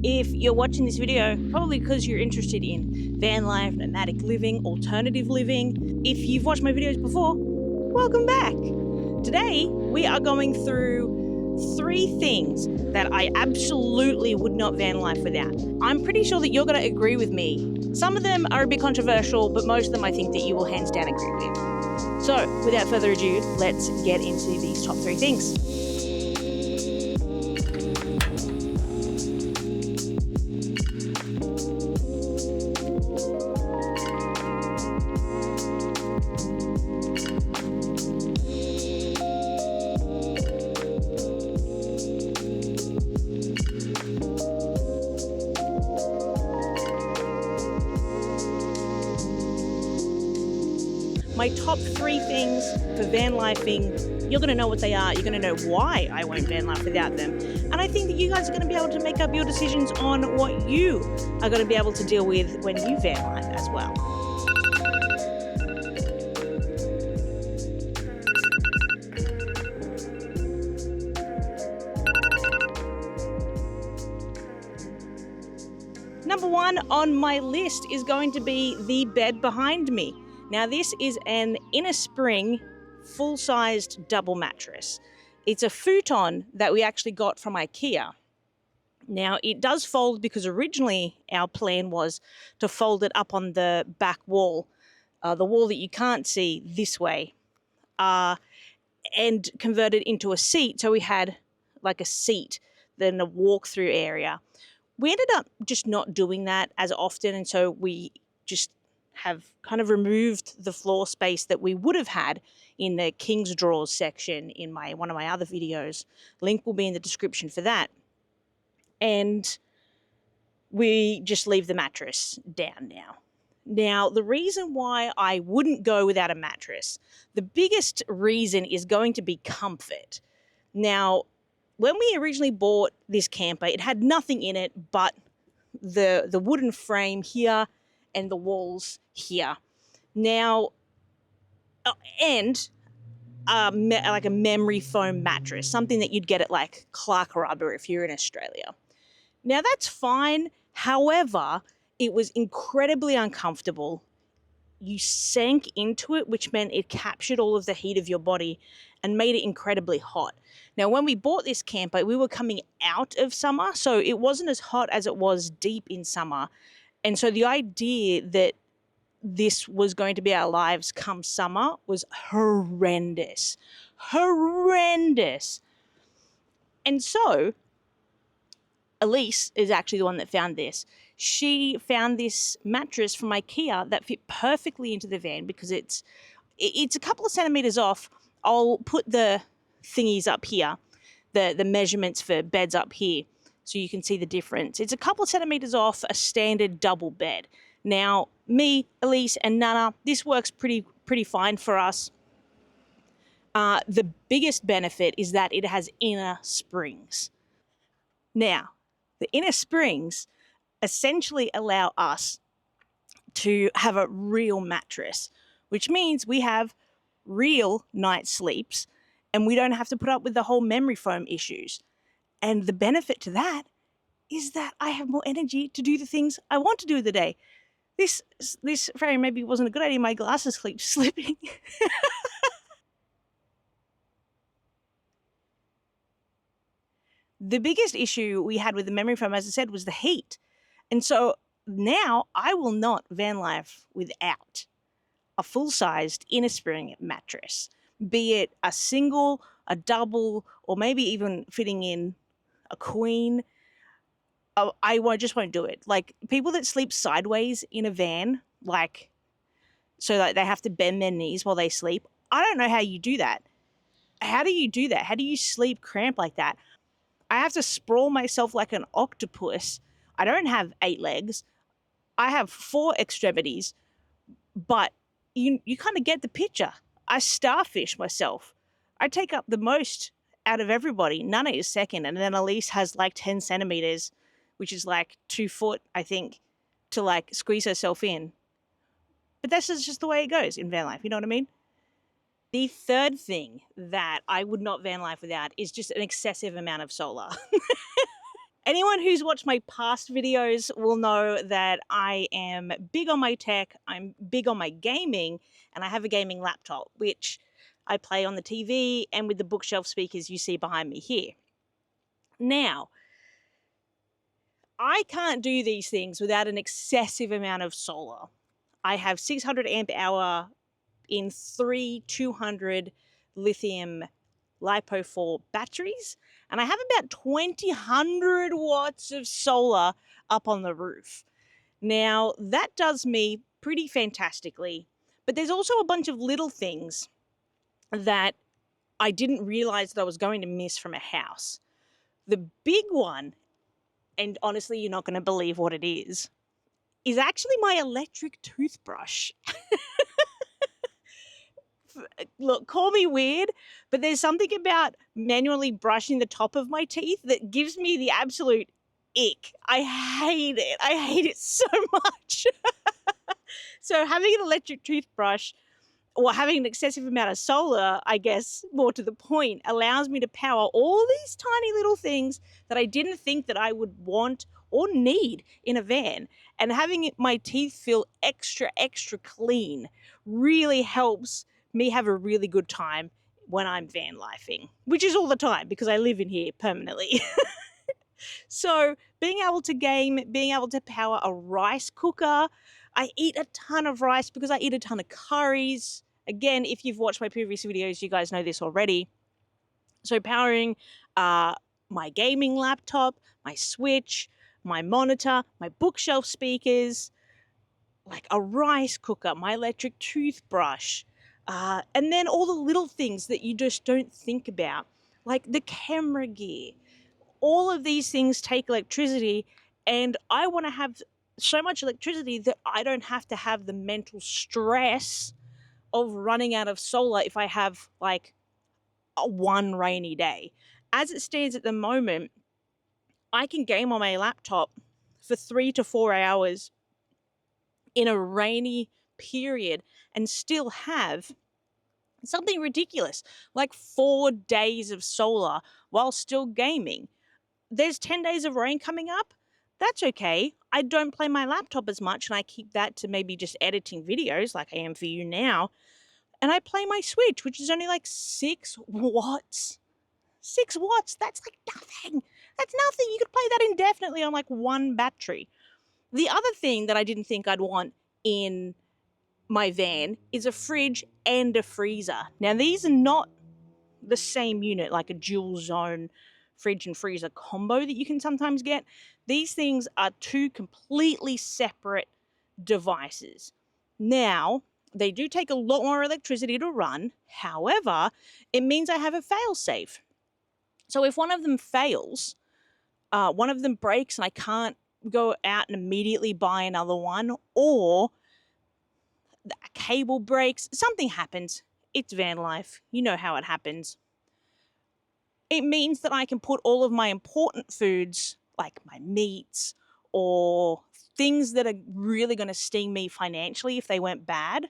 If you're watching this video, probably because you're interested in van life, nomadic living, alternative living. If you've watched my videos before, welcome back. Today, we are going through 3 things that I absolutely would not van life without. I'm pretty sure that you're going to agree with me. Some of them are a bit controversial, but most of them I think that you will hands down agree with. So, without further ado, let's get into these top 3 things. My top 3 things for van lifing, you're going to know what they are. You're going to know why I won't van life without them. And I think that you guys are going to be able to make up your decisions on what you are going to be able to deal with when you van life as well. Number 1 on my list is going to be the bed behind me. Now, this is an inner spring, full-sized double mattress. It's a futon that we actually got from IKEA. Now, it does fold because originally our plan was to fold it up on the back wall, the wall that you can't see this way, and convert it into a seat. So we had like a seat, then a walk-through area. We ended up just not doing that as often, and so we just have kind of removed the floor space that we would have had in the King's Drawers section in one of my other videos. Link will be in the description for that. And we just leave the mattress down now. Now, the reason why I wouldn't go without a mattress, the biggest reason is going to be comfort. Now, when we originally bought this camper, it had nothing in it but the wooden frame here and the walls here. Now, and like a memory foam mattress, something that you'd get at like Clark Rubber if you're in Australia. Now, that's fine. However, it was incredibly uncomfortable. You sank into it, which meant it captured all of the heat of your body and made it incredibly hot. Now, when we bought this camper, we were coming out of summer, so it wasn't as hot as it was deep in summer. And so the idea that this was going to be our lives come summer was horrendous. Horrendous. And so Elise is actually the one that found this. She found this mattress from IKEA that fit perfectly into the van because it's a couple of centimeters off. I'll put the thingies up here, the measurements for beds up here, so you can see the difference. It's a couple of centimeters off a standard double bed. Now, me, Elise, and Nana, this works pretty fine for us. The biggest benefit is that it has inner springs. Now, the inner springs essentially allow us to have a real mattress, which means we have real night sleeps and we don't have to put up with the whole memory foam issues. And the benefit to that is that I have more energy to do the things I want to do in the day. This frame maybe wasn't a good idea. My glasses keep slipping. The biggest issue we had with the memory foam, as I said, was the heat. And so now I will not van life without a full-sized inner spring mattress, be it a single, a double, or maybe even fitting in a queen. I just won't do it. Like, people that sleep sideways in a van, like, so that they have to bend their knees while they sleep, I don't know how you do that. How do you do that? How do you sleep cramped like that? I have to sprawl myself like an octopus. I don't have 8 legs. I have 4 extremities, but you kind of get the picture. I starfish myself. I take up the most out of everybody. Nana is second, and then Elise has like 10 centimeters, which is like 2 foot, I think, to like squeeze herself in. But this is just the way it goes in van life, you know what I mean? The third thing that I would not van life without is just an excessive amount of solar. Anyone who's watched my past videos will know that I am big on my tech, I'm big on my gaming, and I have a gaming laptop, which I play on the TV and with the bookshelf speakers you see behind me here. Now, I can't do these things without an excessive amount of solar. I have 600 amp hour in 3 200 lithium LiPo 4 batteries, and I have about 2,000 watts of solar up on the roof. Now, that does me pretty fantastically, but there's also a bunch of little things that I didn't realize that I was going to miss from a house. The big one, and honestly, you're not going to believe what it is actually my electric toothbrush. Look, call me weird, but there's something about manually brushing the top of my teeth that gives me the absolute ick. I hate it. I hate it so much. So having an electric toothbrush or having an excessive amount of solar, I guess, more to the point, allows me to power all these tiny little things that I didn't think that I would want or need in a van. And having my teeth feel extra, extra clean really helps me have a really good time when I'm van lifing, which is all the time because I live in here permanently. So being able to game, being able to power a rice cooker. I eat a ton of rice because I eat a ton of curries. Again, if you've watched my previous videos, you guys know this already. So powering my gaming laptop, my Switch, my monitor, my bookshelf speakers, like a rice cooker, my electric toothbrush, and then all the little things that you just don't think about, like the camera gear. All of these things take electricity, and I want to have so much electricity that I don't have to have the mental stress of running out of solar if I have like one rainy day. As it stands at the moment, I can game on my laptop for 3 to 4 hours in a rainy period and still have something ridiculous like 4 days of solar while still gaming. There's 10 days of rain coming up. That's okay. I don't play my laptop as much and I keep that to maybe just editing videos like I am for you now. And I play my Switch, which is only like 6 watts. 6 watts, that's like nothing. That's nothing. You could play that indefinitely on like one battery. The other thing that I didn't think I'd want in my van is a fridge and a freezer. Now, these are not the same unit, like a dual zone fridge and freezer combo that you can sometimes get. These things are two completely separate devices. Now, they do take a lot more electricity to run. However, it means I have a fail safe. So if one of them fails, one of them breaks and I can't go out and immediately buy another one, or the cable breaks, something happens. It's van life. You know how it happens. It means that I can put all of my important foods, like my meats or things that are really going to sting me financially if they went bad,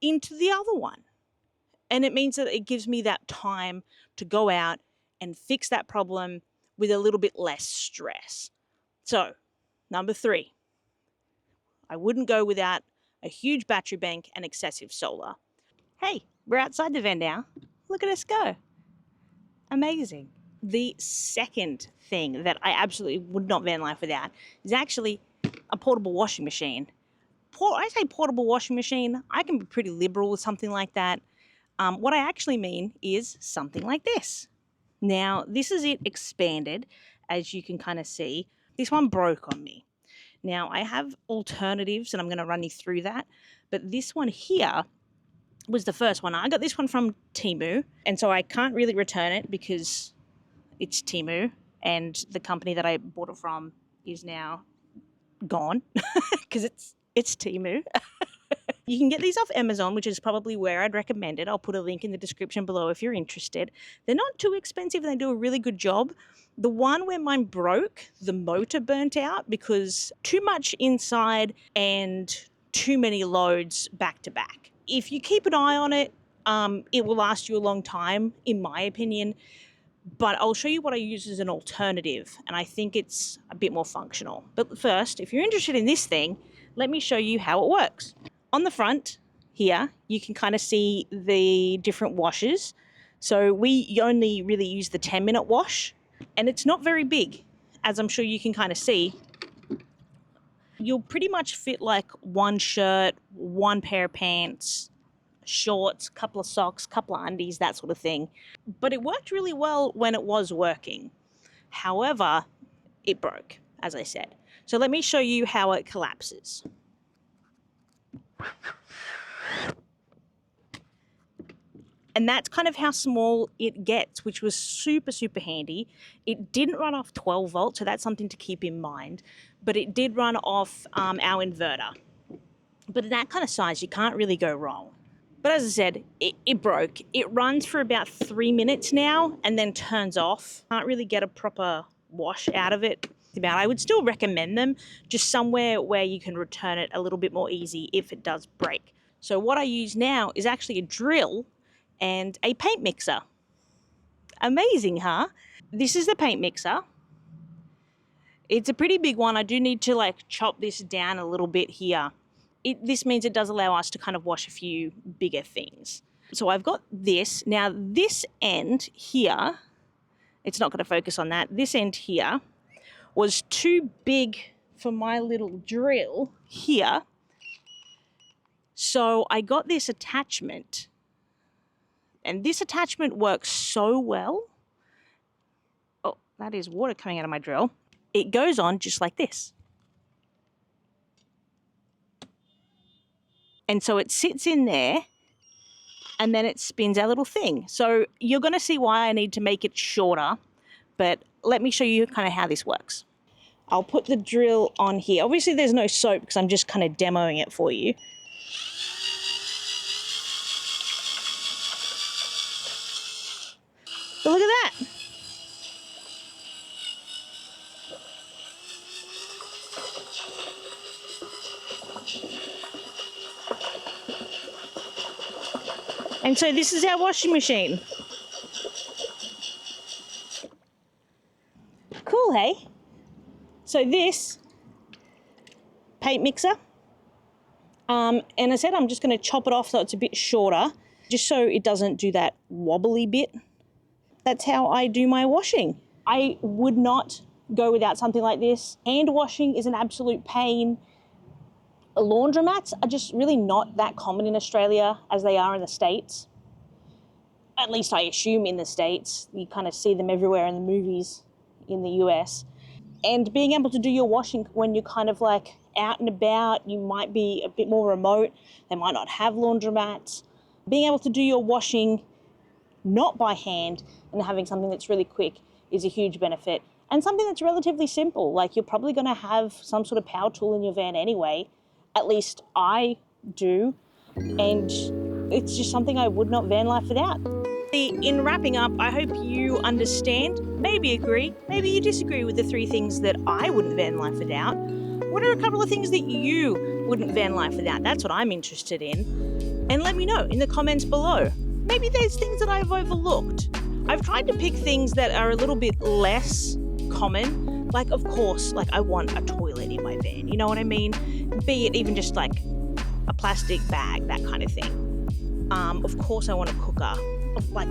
into the other one. And it means that it gives me that time to go out and fix that problem with a little bit less stress. So, number 3, I wouldn't go without a huge battery bank and excessive solar. Hey, we're outside the van now. Look at us go. Amazing. The second thing that I absolutely would not van life without is actually a portable washing machine. I say portable washing machine, I can be pretty liberal with something like that. What I actually mean is something like this. Now, this is it expanded, as you can kind of see. This one broke on me. Now, I have alternatives, and I'm going to run you through that. But this one here was the first one. I got this one from Temu, and so I can't really return it because it's Temu, and the company that I bought it from is now gone because it's Temu. You can get these off Amazon, which is probably where I'd recommend it. I'll put a link in the description below if you're interested. They're not too expensive and they do a really good job. The one where mine broke, the motor burnt out because too much inside and too many loads back to back. If you keep an eye on it, it will last you a long time, in my opinion. but I'll show you what I use as an alternative, and I think it's a bit more functional. But first, if you're interested in this thing, let me show you how it works. On the front here, you can kind of see the different washes. So we only really use the 10-minute wash, and it's not very big, as I'm sure you can kind of see. You'll pretty much fit like one shirt, one pair of pants, shorts, couple of socks, couple of undies, that sort of thing. But it worked really well when it was working. However, it broke, as I said. So let me show you how it collapses. And that's kind of how small it gets, which was super, super handy. It didn't run off 12 volts, so that's something to keep in mind. But it did run off our inverter. But in that kind of size, you can't really go wrong. But as I said, it broke. It runs for about 3 minutes now and then turns off. Can't really get a proper wash out of it. I would still recommend them, just somewhere where you can return it a little bit more easy if it does break. So what I use now is actually a drill and a paint mixer. Amazing, huh? This is the paint mixer. It's a pretty big one. I do need to like chop this down a little bit here. This means it does allow us to kind of wash a few bigger things. So I've got this. Now this end here, it's not going to focus on that. This end here was too big for my little drill here. So I got this attachment. And this attachment works so well. Oh, that is water coming out of my drill. It goes on just like this. And so it sits in there and then it spins our little thing. So you're going to see why I need to make it shorter, but let me show you kind of how this works. I'll put the drill on here. Obviously there's no soap because I'm just kind of demoing it for you. But look at that. And so this is our washing machine. Cool, hey? So this paint mixer, and I said I'm just going to chop it off so it's a bit shorter, just so it doesn't do that wobbly bit. That's how I do my washing. I would not go without something like this. Hand washing is an absolute pain. Laundromats are just really not that common in Australia as they are in the States. At least I assume in the States. You kind of see them everywhere in the movies in the US. And being able to do your washing when you're kind of like out and about, you might be a bit more remote. They might not have laundromats. Being able to do your washing not by hand and having something that's really quick is a huge benefit. And something that's relatively simple, like you're probably going to have some sort of power tool in your van anyway. At least I do. And it's just something I would not van life without. In wrapping up, I hope you understand, maybe agree, maybe you disagree with the 3 things that I wouldn't van life without. What are a couple of things that you wouldn't van life without? That's what I'm interested in. And let me know in the comments below. Maybe there's things that I've overlooked. I've tried to pick things that are a little bit less common. Like, of course, like I want a toilet in my van. You know what I mean? Be it even just like a plastic bag, that kind of thing. Of course I want a cooker.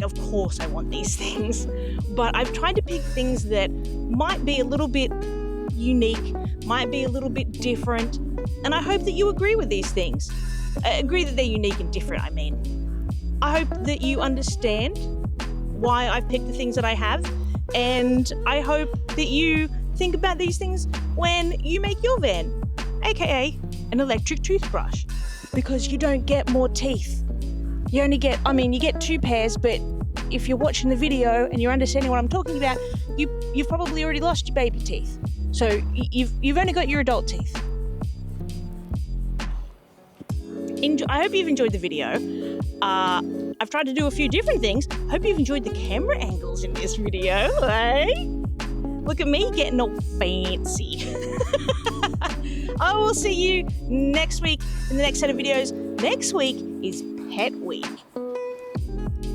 Of course I want these things. But I've tried to pick things that might be a little bit unique, might be a little bit different. And I hope that you agree with these things. Agree that they're unique and different, I mean. I hope that you understand why I've picked the things that I have, and I hope that you think about these things when you make your van, aka an electric toothbrush, because you don't get more teeth. You only get, you get 2 pairs, but if you're watching the video and you're understanding what I'm talking about, you've probably already lost your baby teeth. So you've only got your adult teeth. I hope you've enjoyed the video. I've tried to do a few different things. Hope you've enjoyed the camera angles in this video, eh? Look at me getting all fancy. I will see you next week in the next set of videos. Next week is Pet Week.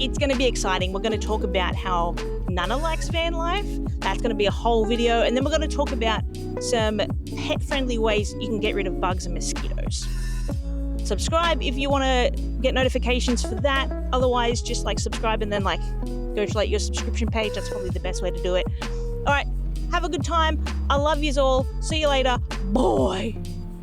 It's going to be exciting. We're going to talk about how Nana likes van life. That's going to be a whole video. And then we're going to talk about some pet-friendly ways you can get rid of bugs and mosquitoes. Subscribe if you want to get notifications for that. Otherwise, just like subscribe and then like go to like your subscription page. That's probably the best way to do it. All right, have a good time. I love yous all. See you later. Bye.